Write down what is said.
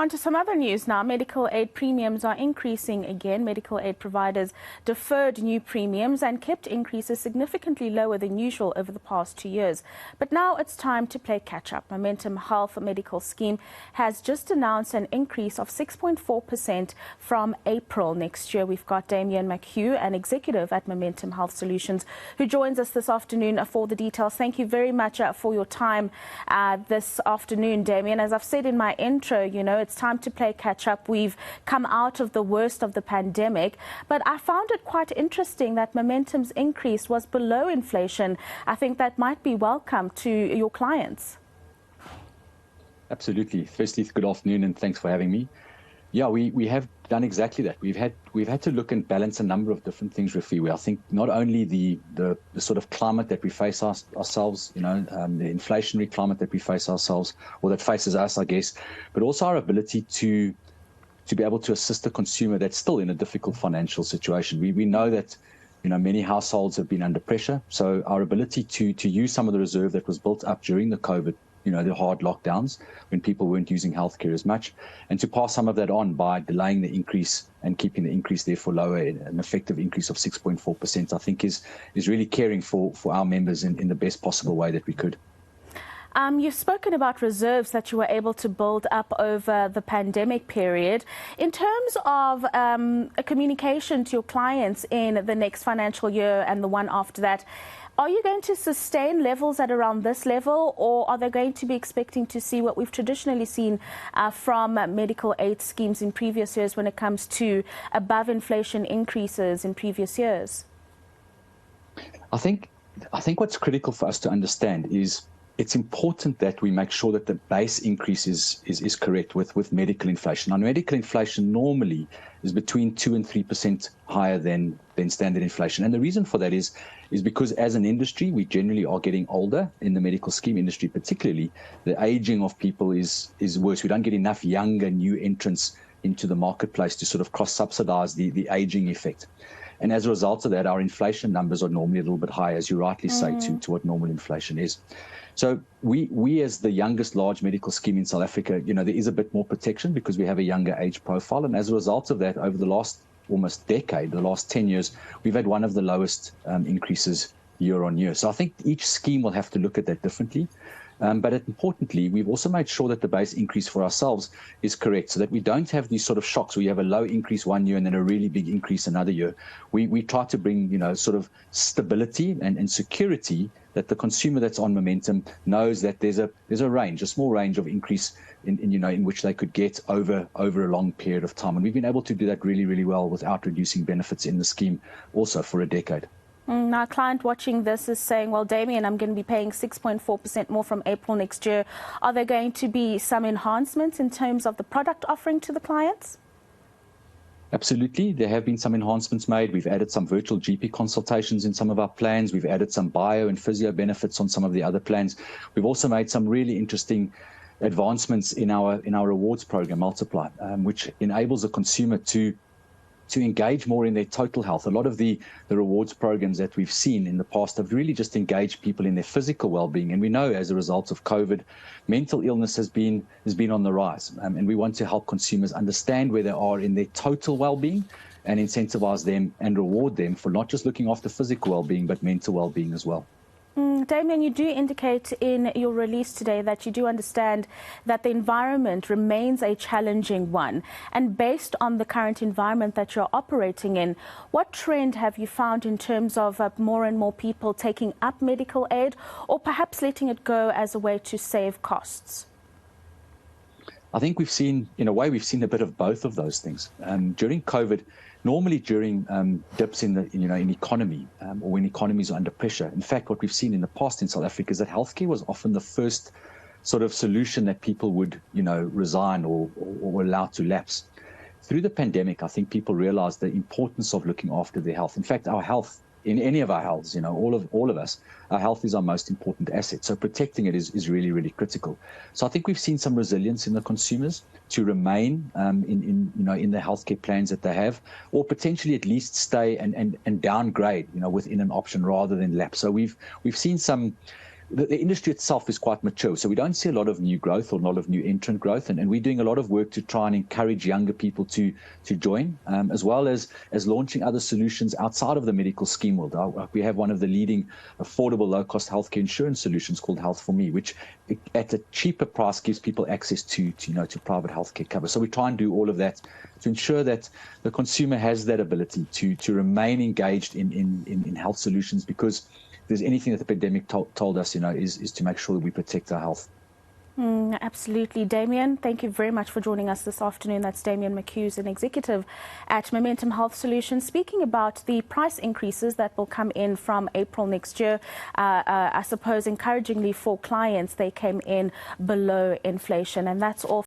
On to some other news now. Medical aid premiums are increasing again. Medical aid providers deferred new premiums and kept increases significantly lower than usual over the past 2 years. But now it's time to play catch-up. Momentum Health Medical Scheme has just announced an increase of 6.4% from April next year. We've got Damian McHugh, an executive at Momentum Health Solutions, who joins us this afternoon for the details. Thank you very much for your time this afternoon, Damian. As I've said in my intro, it's time to play catch up. We've come out of the worst of the pandemic, but I found it quite interesting that Momentum's increase was below inflation. I think that might be welcome to your clients. Absolutely. Firstly, good afternoon and thanks for having me. Yeah, we have done exactly that. We've had to look and balance a number of different things, Rofhiwa. I think not only the sort of climate that we face ourselves, the inflationary climate that we face ourselves, or that faces us, I guess, but also our ability to be able to assist the consumer that's still in a difficult financial situation. We know that many households have been under pressure, so our ability to use some of the reserve that was built up during the COVID, the hard lockdowns when people weren't using healthcare as much, and to pass some of that on by delaying the increase and keeping the increase there for lower, an effective increase of 6.4%, I think is really caring for our members in the best possible way that we could. You've spoken about reserves that you were able to build up over the pandemic period. In terms of a communication to your clients in the next financial year and the one after that, are you going to sustain levels at around this level, or are they going to be expecting to see what we've traditionally seen from medical aid schemes in previous years when it comes to above inflation increases in previous years? I think what's critical for us to understand is it's important that we make sure that the base increase is correct with medical inflation. Now, medical inflation normally is between 2% and 3% higher than standard inflation. And the reason for that is because as an industry, we generally are getting older in the medical scheme industry, particularly. The aging of people is worse. We don't get enough younger new entrants into the marketplace to sort of cross-subsidize the aging effect. And as a result of that, our inflation numbers are normally a little bit higher, as you rightly say, to what normal inflation is. So we as the youngest large medical scheme in South Africa, there is a bit more protection because we have a younger age profile. And as a result of that, over the last almost decade, the last 10 years, we've had one of the lowest increases year on year. So I think each scheme will have to look at that differently. But importantly, we've also made sure that the base increase for ourselves is correct so that we don't have these sort of shocks where you have a low increase one year and then a really big increase another year. We try to bring, sort of stability and security that the consumer that's on Momentum knows that there's a range, a small range of increase in which they could get over a long period of time. And we've been able to do that really, really well without reducing benefits in the scheme also for a decade. Now, a client watching this is saying, well, Damian, I'm going to be paying 6.4% more from April next year. Are there going to be some enhancements in terms of the product offering to the clients? Absolutely. There have been some enhancements made. We've added some virtual GP consultations in some of our plans. We've added some bio and physio benefits on some of the other plans. We've also made some really interesting advancements in our rewards program, Multiply, which enables a consumer to engage more in their total health. A lot of the rewards programs that we've seen in the past have really just engaged people in their physical well-being. And we know as a result of COVID, mental illness has been on the rise. And we want to help consumers understand where they are in their total well-being and incentivize them and reward them for not just looking after physical well-being, but mental well-being as well. Damian, you do indicate in your release today that you do understand that the environment remains a challenging one. And based on the current environment that you're operating in, what trend have you found in terms of more and more people taking up medical aid, or perhaps letting it go as a way to save costs? I think we've seen a bit of both of those things. During COVID, normally during dips in the economy or when economies are under pressure. In fact, what we've seen in the past in South Africa is that healthcare was often the first sort of solution that people would resign or were allowed to lapse. Through the pandemic, I think people realized the importance of looking after their health. In fact, our health, in any of our healths, all of us, our health is our most important asset. So protecting it is really, really critical. So I think we've seen some resilience in the consumers to remain in the healthcare plans that they have, or potentially at least stay and downgrade, within an option rather than lapse. So we've seen some the industry itself is quite mature, so we don't see a lot of new growth or a lot of new entrant growth, and we're doing a lot of work to try and encourage younger people to join, as well as launching other solutions outside of the medical scheme world. We have one of the leading affordable low-cost healthcare insurance solutions called Health for Me, which at a cheaper price gives people access to private healthcare cover. So we try and do all of that to ensure that the consumer has that ability to remain engaged in health solutions, because if there's anything that the pandemic told us, is to make sure that we protect our health. Absolutely. Damian, thank you very much for joining us this afternoon. That's Damian McHugh, an executive at Momentum Health Solutions, speaking about the price increases that will come in from April next year. I suppose encouragingly for clients, they came in below inflation, and that's all.